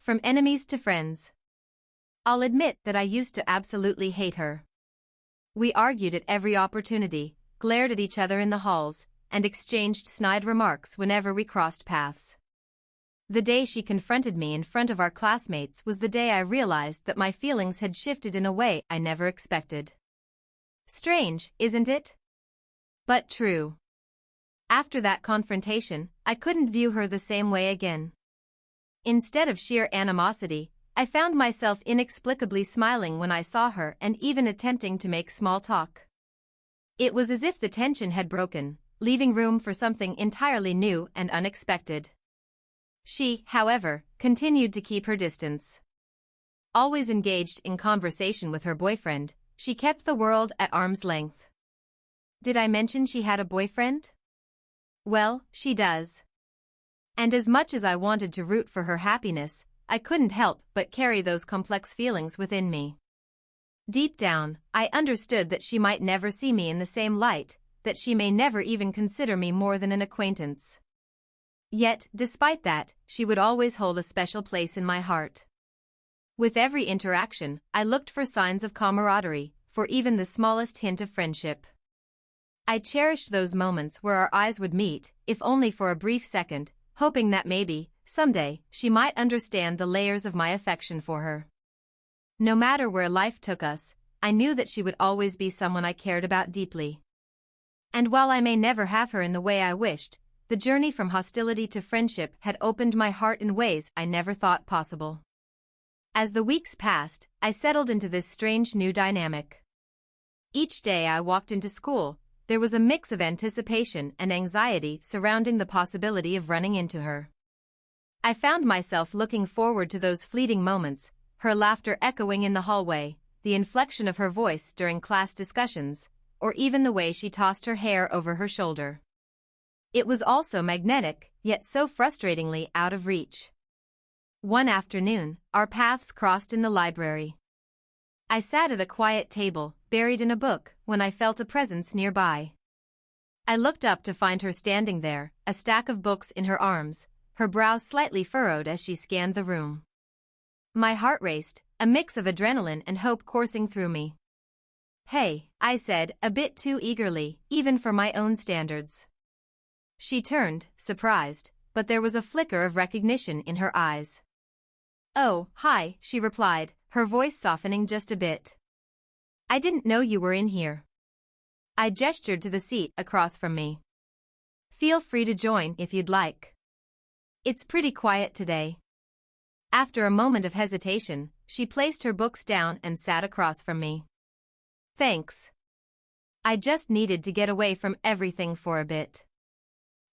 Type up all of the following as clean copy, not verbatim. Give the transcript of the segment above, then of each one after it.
From enemies to friends. I'll admit that I used to absolutely hate her. We argued at every opportunity, glared at each other in the halls, and exchanged snide remarks whenever we crossed paths. The day she confronted me in front of our classmates was the day I realized that my feelings had shifted in a way I never expected. Strange, isn't it? But true. After that confrontation, I couldn't view her the same way again. Instead of sheer animosity, I found myself inexplicably smiling when I saw her and even attempting to make small talk. It was as if the tension had broken, leaving room for something entirely new and unexpected. She, however, continued to keep her distance. Always engaged in conversation with her boyfriend, she kept the world at arm's length. Did I mention she had a boyfriend? Well, she does. And as much as I wanted to root for her happiness, I couldn't help but carry those complex feelings within me. Deep down, I understood that she might never see me in the same light, that she may never even consider me more than an acquaintance. Yet, despite that, she would always hold a special place in my heart. With every interaction, I looked for signs of camaraderie, for even the smallest hint of friendship. I cherished those moments where our eyes would meet, if only for a brief second, hoping that maybe, someday, she might understand the layers of my affection for her. No matter where life took us, I knew that she would always be someone I cared about deeply. And while I may never have her in the way I wished, the journey from hostility to friendship had opened my heart in ways I never thought possible. As the weeks passed, I settled into this strange new dynamic. Each day I walked into school, there was a mix of anticipation and anxiety surrounding the possibility of running into her. I found myself looking forward to those fleeting moments, her laughter echoing in the hallway, the inflection of her voice during class discussions, or even the way she tossed her hair over her shoulder. It was all so magnetic, yet so frustratingly out of reach. One afternoon, our paths crossed in the library. I sat at a quiet table, buried in a book, when I felt a presence nearby. I looked up to find her standing there, a stack of books in her arms, her brow slightly furrowed as she scanned the room. My heart raced, a mix of adrenaline and hope coursing through me. "Hey," I said, a bit too eagerly, even for my own standards. She turned, surprised, but there was a flicker of recognition in her eyes. "Oh, hi," she replied, her voice softening just a bit. "I didn't know you were in here." I gestured to the seat across from me. "Feel free to join if you'd like. It's pretty quiet today." After a moment of hesitation, she placed her books down and sat across from me. "Thanks. I just needed to get away from everything for a bit."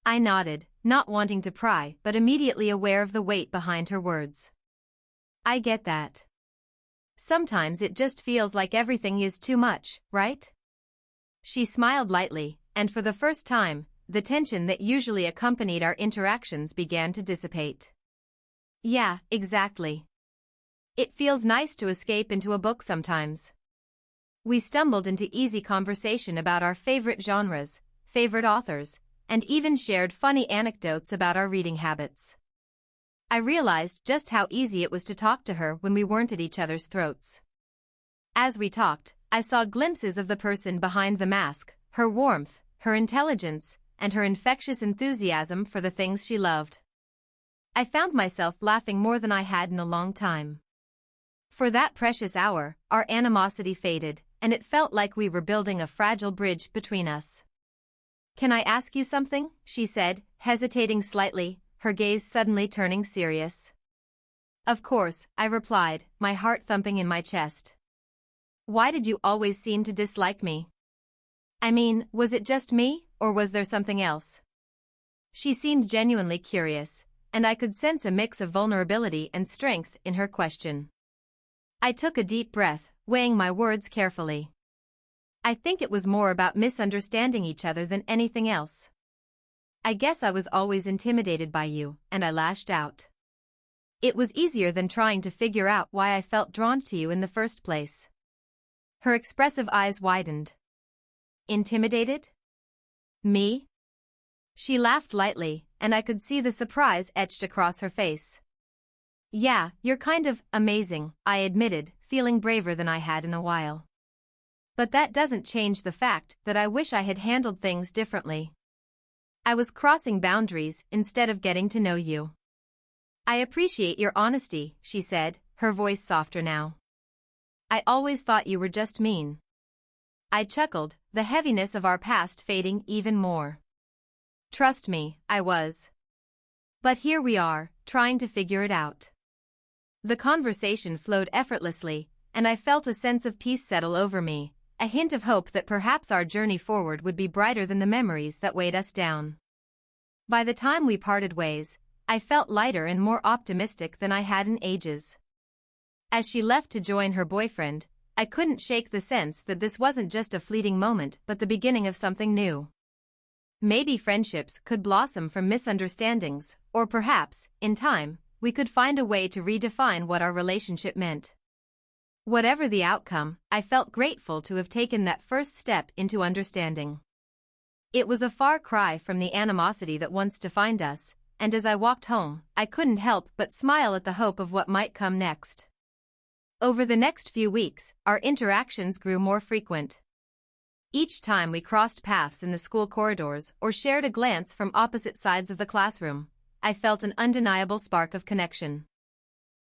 I nodded, not wanting to pry but immediately aware of the weight behind her words. "I get that. Sometimes it just feels like everything is too much, right?" She smiled lightly, and for the first time, the tension that usually accompanied our interactions began to dissipate. "Yeah, exactly. It feels nice to escape into a book sometimes." We stumbled into easy conversation about our favorite genres, favorite authors, and even shared funny anecdotes about our reading habits. I realized just how easy it was to talk to her when we weren't at each other's throats. As we talked, I saw glimpses of the person behind the mask, her warmth, her intelligence, and her infectious enthusiasm for the things she loved. I found myself laughing more than I had in a long time. For that precious hour, our animosity faded, and it felt like we were building a fragile bridge between us. "Can I ask you something?" she said, hesitating slightly, her gaze suddenly turning serious. "Of course," I replied, my heart thumping in my chest. "Why did you always seem to dislike me? I mean, was it just me, or was there something else?" She seemed genuinely curious, and I could sense a mix of vulnerability and strength in her question. I took a deep breath, weighing my words carefully. "I think it was more about misunderstanding each other than anything else. I guess I was always intimidated by you," and I lashed out. "It was easier than trying to figure out why I felt drawn to you in the first place." Her expressive eyes widened. "Intimidated? Me?" She laughed lightly, and I could see the surprise etched across her face. Yeah, you're kind of amazing, I admitted, feeling braver than I had in a while. But that doesn't change the fact that I wish I had handled things differently. I was crossing boundaries instead of getting to know you. I appreciate your honesty, she said, her voice softer now. I always thought you were just mean. I chuckled, the heaviness of our past fading even more. Trust me, I was. But here we are, trying to figure it out. The conversation flowed effortlessly, and I felt a sense of peace settle over me, a hint of hope that perhaps our journey forward would be brighter than the memories that weighed us down. By the time we parted ways, I felt lighter and more optimistic than I had in ages. As she left to join her boyfriend, I couldn't shake the sense that this wasn't just a fleeting moment but the beginning of something new. Maybe friendships could blossom from misunderstandings, or perhaps, in time, we could find a way to redefine what our relationship meant. Whatever the outcome, I felt grateful to have taken that first step into understanding. It was a far cry from the animosity that once defined us, and as I walked home, I couldn't help but smile at the hope of what might come next. Over the next few weeks, our interactions grew more frequent. Each time we crossed paths in the school corridors or shared a glance from opposite sides of the classroom, I felt an undeniable spark of connection.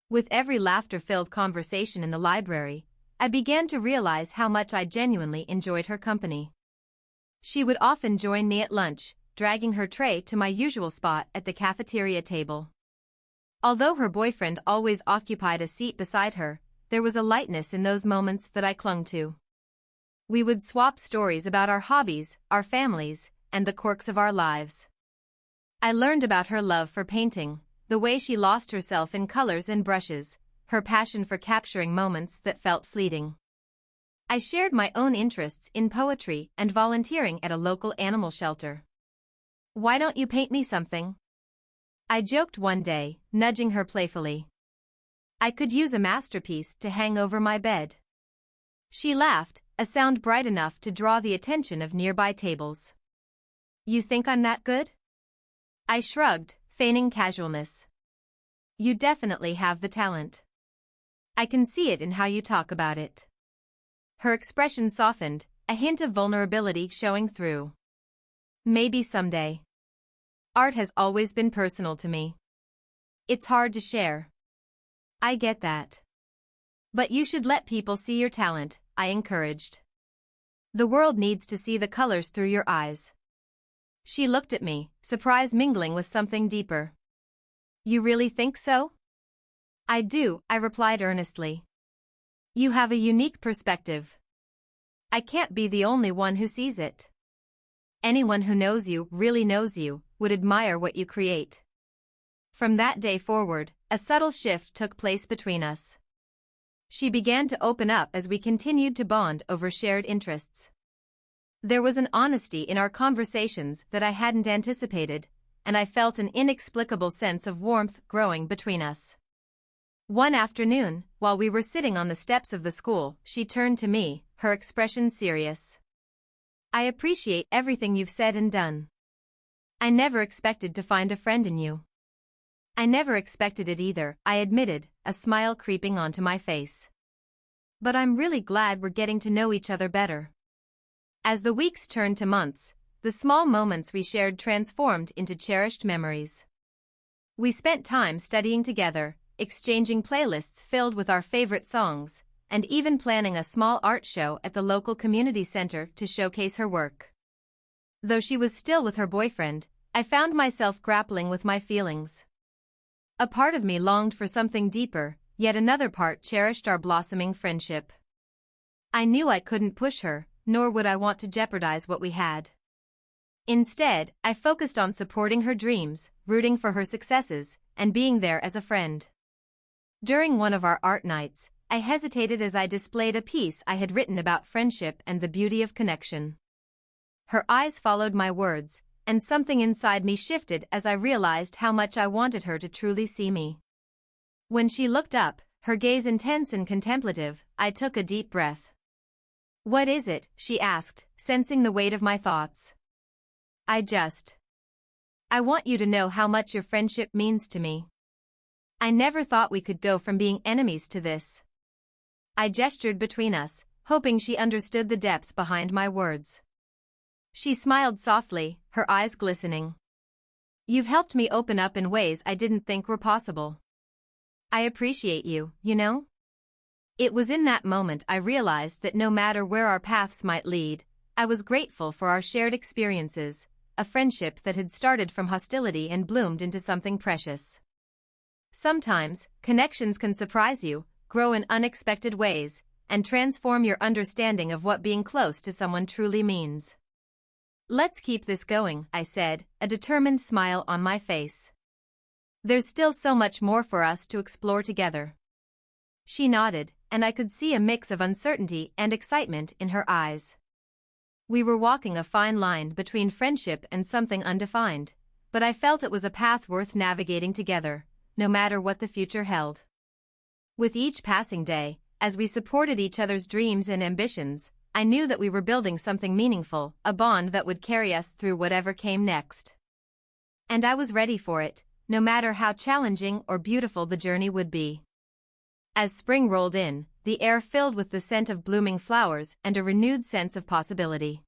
With every laughter-filled conversation in the library, I began to realize how much I genuinely enjoyed her company. She would often join me at lunch, dragging her tray to my usual spot at the cafeteria table. Although her boyfriend always occupied a seat beside her, there was a lightness in those moments that I clung to. We would swap stories about our hobbies, our families, and the quirks of our lives. I learned about her love for painting, the way she lost herself in colors and brushes, her passion for capturing moments that felt fleeting. I shared my own interests in poetry and volunteering at a local animal shelter. "Why don't you paint me something?" I joked one day, nudging her playfully. "I could use a masterpiece to hang over my bed." She laughed, a sound bright enough to draw the attention of nearby tables. "You think I'm that good?" I shrugged, feigning casualness. "You definitely have the talent. I can see it in how you talk about it." Her expression softened, a hint of vulnerability showing through. "Maybe someday. Art has always been personal to me. It's hard to share." "I get that. But you should let people see your talent," I encouraged. "The world needs to see the colors through your eyes." She looked at me, surprise mingling with something deeper. "You really think so?" "I do," I replied earnestly. "You have a unique perspective. I can't be the only one who sees it. Anyone who knows you, really knows you, would admire what you create." From that day forward, a subtle shift took place between us. She began to open up as we continued to bond over shared interests. There was an honesty in our conversations that I hadn't anticipated, and I felt an inexplicable sense of warmth growing between us. One afternoon, while we were sitting on the steps of the school, she turned to me, her expression serious. "I appreciate everything you've said and done. I never expected to find a friend in you." "I never expected it either," I admitted, a smile creeping onto my face. "But I'm really glad we're getting to know each other better." As the weeks turned to months, the small moments we shared transformed into cherished memories. We spent time studying together, exchanging playlists filled with our favorite songs, and even planning a small art show at the local community center to showcase her work. Though she was still with her boyfriend, I found myself grappling with my feelings. A part of me longed for something deeper, yet another part cherished our blossoming friendship. I knew I couldn't push her, nor would I want to jeopardize what we had. Instead, I focused on supporting her dreams, rooting for her successes, and being there as a friend. During one of our art nights, I hesitated as I displayed a piece I had written about friendship and the beauty of connection. Her eyes followed my words, and something inside me shifted as I realized how much I wanted her to truly see me. When she looked up, her gaze intense and contemplative, I took a deep breath. "What is it?" she asked, sensing the weight of my thoughts. I want you to know how much your friendship means to me." I never thought we could go from being enemies to this. I gestured between us, hoping she understood the depth behind my words. She smiled softly, her eyes glistening. You've helped me open up in ways I didn't think were possible. I appreciate you, you know? It was in that moment I realized that no matter where our paths might lead, I was grateful for our shared experiences, a friendship that had started from hostility and bloomed into something precious. Sometimes, connections can surprise you, grow in unexpected ways, and transform your understanding of what being close to someone truly means. Let's keep this going, I said, a determined smile on my face. There's still so much more for us to explore together. She nodded, and I could see a mix of uncertainty and excitement in her eyes. We were walking a fine line between friendship and something undefined, but I felt it was a path worth navigating together, no matter what the future held. With each passing day, as we supported each other's dreams and ambitions, I knew that we were building something meaningful, a bond that would carry us through whatever came next. And I was ready for it, no matter how challenging or beautiful the journey would be. As spring rolled in, the air filled with the scent of blooming flowers and a renewed sense of possibility.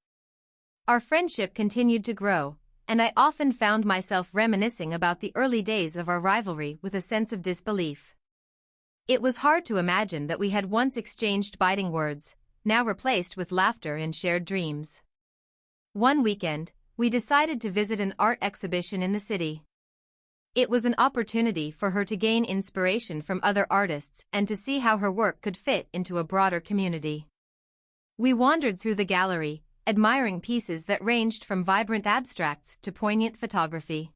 Our friendship continued to grow, and I often found myself reminiscing about the early days of our rivalry with a sense of disbelief. It was hard to imagine that we had once exchanged biting words, now replaced with laughter and shared dreams. One weekend, we decided to visit an art exhibition in the city. It was an opportunity for her to gain inspiration from other artists and to see how her work could fit into a broader community. We wandered through the gallery, admiring pieces that ranged from vibrant abstracts to poignant photography.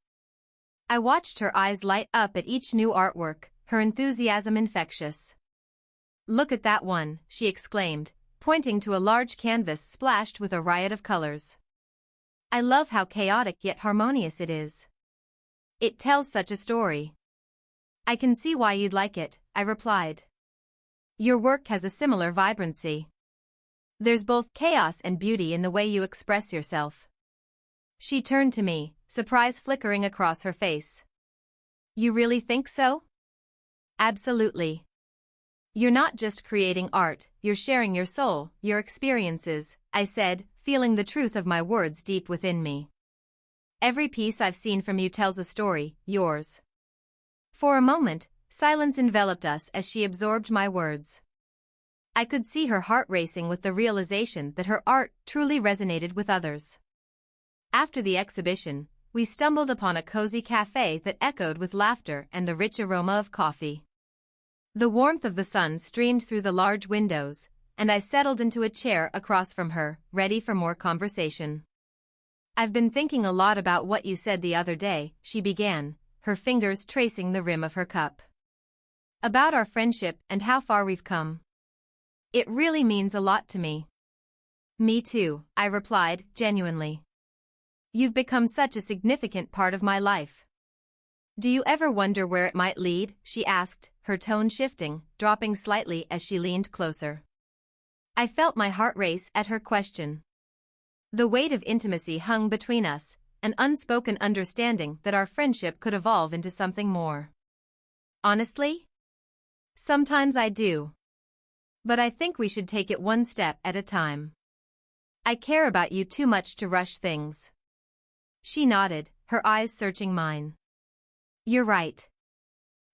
I watched her eyes light up at each new artwork, her enthusiasm infectious. "Look at that one," she exclaimed, pointing to a large canvas splashed with a riot of colors. "I love how chaotic yet harmonious it is. It tells such a story." "I can see why you'd like it," I replied. "Your work has a similar vibrancy. There's both chaos and beauty in the way you express yourself." She turned to me, surprise flickering across her face. "You really think so?" "Absolutely. You're not just creating art, you're sharing your soul, your experiences," I said, feeling the truth of my words deep within me. "Every piece I've seen from you tells a story, yours." For a moment, silence enveloped us as she absorbed my words. I could see her heart racing with the realization that her art truly resonated with others. After the exhibition, we stumbled upon a cozy cafe that echoed with laughter and the rich aroma of coffee. The warmth of the sun streamed through the large windows, and I settled into a chair across from her, ready for more conversation. "I've been thinking a lot about what you said the other day," she began, her fingers tracing the rim of her cup. "About our friendship and how far we've come. It really means a lot to me." "Me too," I replied, genuinely. "You've become such a significant part of my life." "Do you ever wonder where it might lead?" she asked, her tone shifting, dropping slightly as she leaned closer. I felt my heart race at her question. The weight of intimacy hung between us, an unspoken understanding that our friendship could evolve into something more. "Honestly? Sometimes I do. But I think we should take it one step at a time. I care about you too much to rush things." She nodded, her eyes searching mine. "You're right.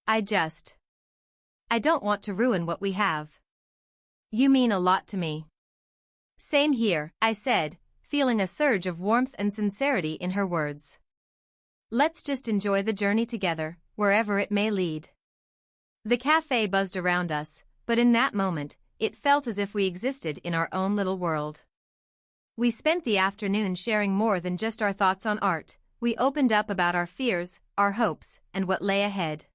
I don't want to ruin what we have. You mean a lot to me." "Same here," I said, feeling a surge of warmth and sincerity in her words. "Let's just enjoy the journey together, wherever it may lead." The cafe buzzed around us, but in that moment, it felt as if we existed in our own little world. We spent the afternoon sharing more than just our thoughts on art. We opened up about our fears, our hopes, and what lay ahead.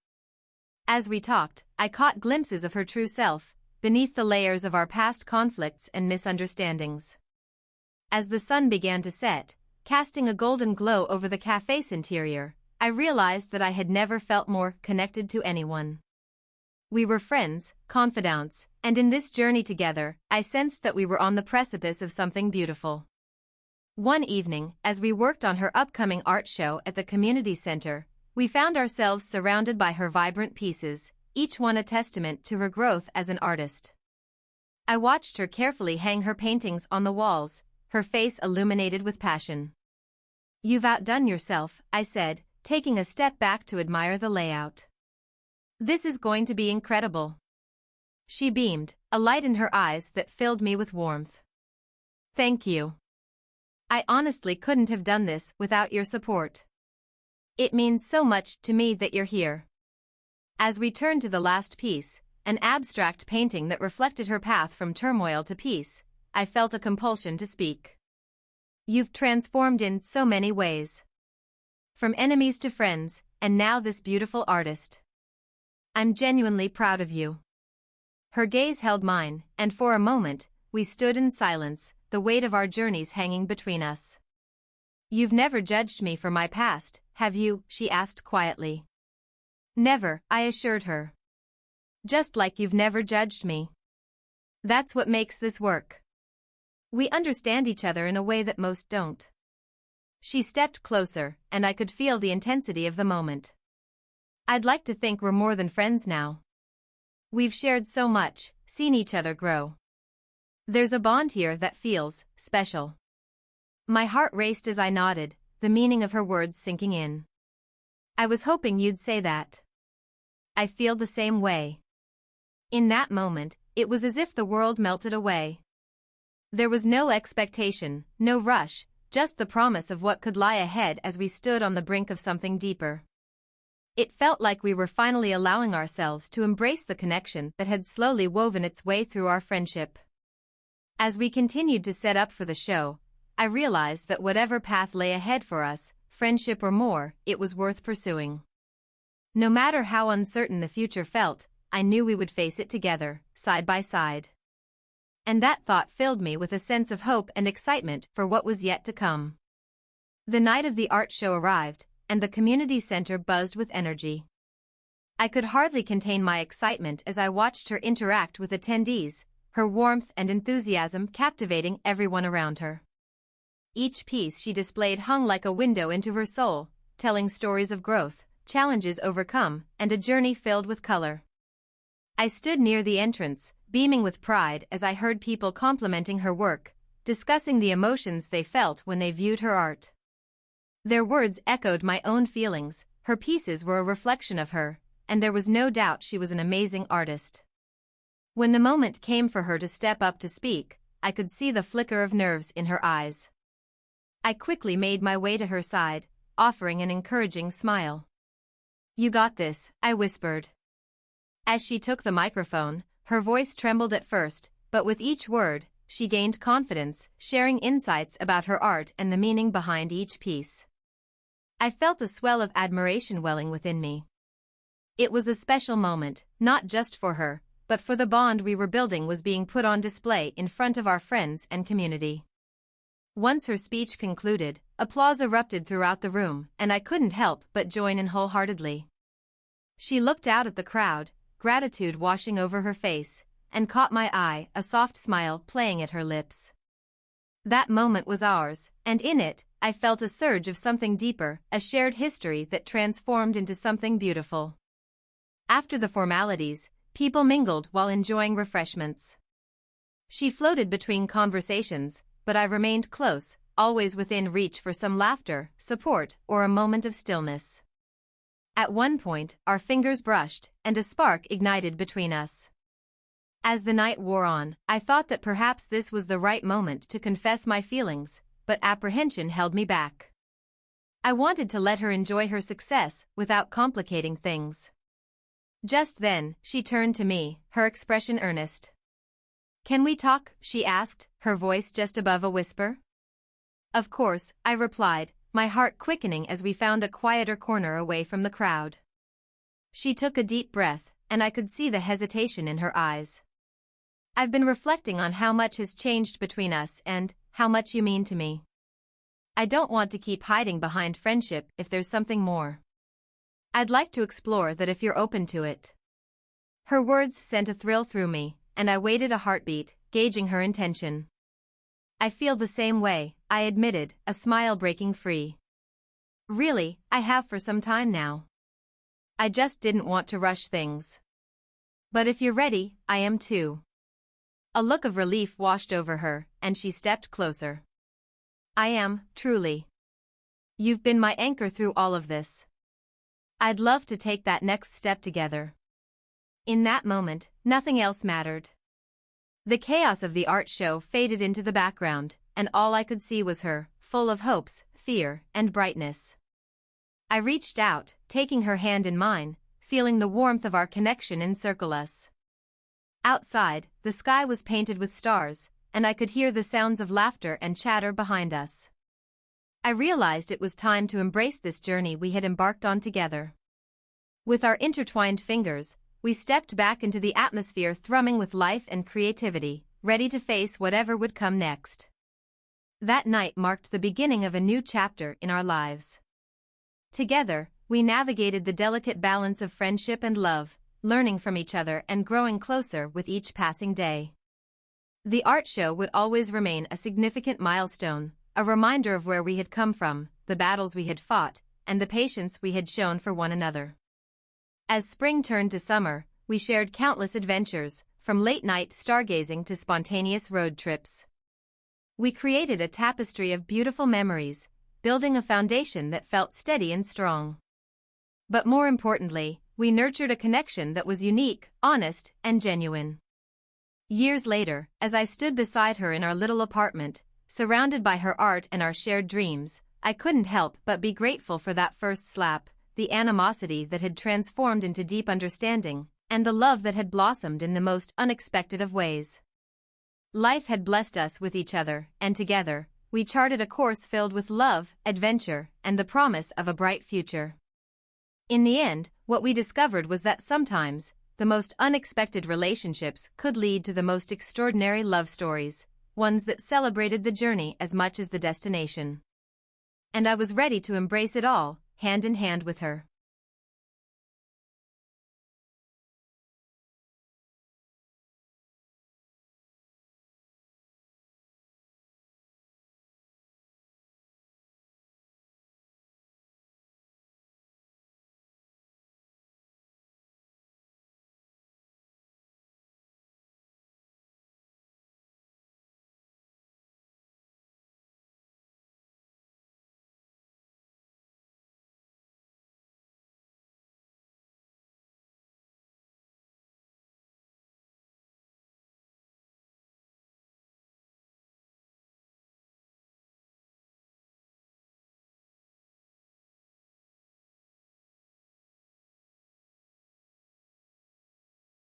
As we talked, I caught glimpses of her true self, beneath the layers of our past conflicts and misunderstandings. As the sun began to set, casting a golden glow over the cafe's interior, I realized that I had never felt more connected to anyone. We were friends, confidants, and in this journey together, I sensed that we were on the precipice of something beautiful. One evening, as we worked on her upcoming art show at the community center, We found ourselves surrounded by her vibrant pieces, each one a testament to her growth as an artist. I watched her carefully hang her paintings on the walls, her face illuminated with passion. "You've outdone yourself," I said, taking a step back to admire the layout. "This is going to be incredible." She beamed, a light in her eyes that filled me with warmth. "Thank you. I honestly couldn't have done this without your support. It means so much to me that you're here." As we turned to the last piece, an abstract painting that reflected her path from turmoil to peace, I felt a compulsion to speak. "You've transformed in so many ways. From enemies to friends, and now this beautiful artist. I'm genuinely proud of you." Her gaze held mine, and for a moment, we stood in silence, the weight of our journeys hanging between us. "You've never judged me for my past, have you?" she asked quietly. "Never," I assured her. "Just like you've never judged me. That's what makes this work. We understand each other in a way that most don't." She stepped closer, and I could feel the intensity of the moment. "I'd like to think we're more than friends now. We've shared so much, seen each other grow. There's a bond here that feels special." My heart raced as I nodded, the meaning of her words sinking in. "I was hoping you'd say that. I feel the same way." In that moment, it was as if the world melted away. There was no expectation, no rush, just the promise of what could lie ahead as we stood on the brink of something deeper. It felt like we were finally allowing ourselves to embrace the connection that had slowly woven its way through our friendship. As we continued to set up for the show, I realized that whatever path lay ahead for us, friendship or more, it was worth pursuing. No matter how uncertain the future felt, I knew we would face it together, side by side. And that thought filled me with a sense of hope and excitement for what was yet to come. The night of the art show arrived, and the community center buzzed with energy. I could hardly contain my excitement as I watched her interact with attendees, her warmth and enthusiasm captivating everyone around her. Each piece she displayed hung like a window into her soul, telling stories of growth, challenges overcome, and a journey filled with color. I stood near the entrance, beaming with pride as I heard people complimenting her work, discussing the emotions they felt when they viewed her art. Their words echoed my own feelings, her pieces were a reflection of her, and there was no doubt she was an amazing artist. When the moment came for her to step up to speak, I could see the flicker of nerves in her eyes. I quickly made my way to her side, offering an encouraging smile. "You got this," I whispered. As she took the microphone, her voice trembled at first, but with each word, she gained confidence, sharing insights about her art and the meaning behind each piece. I felt a swell of admiration welling within me. It was a special moment, not just for her, but for the bond we were building was being put on display in front of our friends and community. Once her speech concluded, applause erupted throughout the room, and I couldn't help but join in wholeheartedly. She looked out at the crowd, gratitude washing over her face, and caught my eye, a soft smile playing at her lips. That moment was ours, and in it, I felt a surge of something deeper, a shared history that transformed into something beautiful. After the formalities, people mingled while enjoying refreshments. She floated between conversations, but I remained close, always within reach for some laughter, support, or a moment of stillness. At one point, our fingers brushed, and a spark ignited between us. As the night wore on, I thought that perhaps this was the right moment to confess my feelings, but apprehension held me back. I wanted to let her enjoy her success without complicating things. Just then, she turned to me, her expression earnest. "Can we talk?" she asked, her voice just above a whisper. "Of course," I replied, my heart quickening as we found a quieter corner away from the crowd. She took a deep breath, and I could see the hesitation in her eyes. "I've been reflecting on how much has changed between us and how much you mean to me. I don't want to keep hiding behind friendship if there's something more. I'd like to explore that if you're open to it." Her words sent a thrill through me, and I waited a heartbeat, gauging her intention. "I feel the same way," I admitted, a smile breaking free. Really, I have for some time now. I just didn't want to rush things. But if you're ready, I am too. A look of relief washed over her, and she stepped closer. I am, truly. You've been my anchor through all of this. I'd love to take that next step together. In that moment, nothing else mattered. The chaos of the art show faded into the background, and all I could see was her, full of hopes, fear, and brightness. I reached out, taking her hand in mine, feeling the warmth of our connection encircle us. Outside, the sky was painted with stars, and I could hear the sounds of laughter and chatter behind us. I realized it was time to embrace this journey we had embarked on together. With our intertwined fingers, we stepped back into the atmosphere thrumming with life and creativity, ready to face whatever would come next. That night marked the beginning of a new chapter in our lives. Together, we navigated the delicate balance of friendship and love, learning from each other and growing closer with each passing day. The art show would always remain a significant milestone, a reminder of where we had come from, the battles we had fought, and the patience we had shown for one another. As spring turned to summer, we shared countless adventures, from late-night stargazing to spontaneous road trips. We created a tapestry of beautiful memories, building a foundation that felt steady and strong. But more importantly, we nurtured a connection that was unique, honest, and genuine. Years later, as I stood beside her in our little apartment, surrounded by her art and our shared dreams, I couldn't help but be grateful for that first slap, the animosity that had transformed into deep understanding, and the love that had blossomed in the most unexpected of ways. Life had blessed us with each other, and together, we charted a course filled with love, adventure, and the promise of a bright future. In the end, what we discovered was that sometimes, the most unexpected relationships could lead to the most extraordinary love stories, ones that celebrated the journey as much as the destination. And I was ready to embrace it all, hand in hand with her.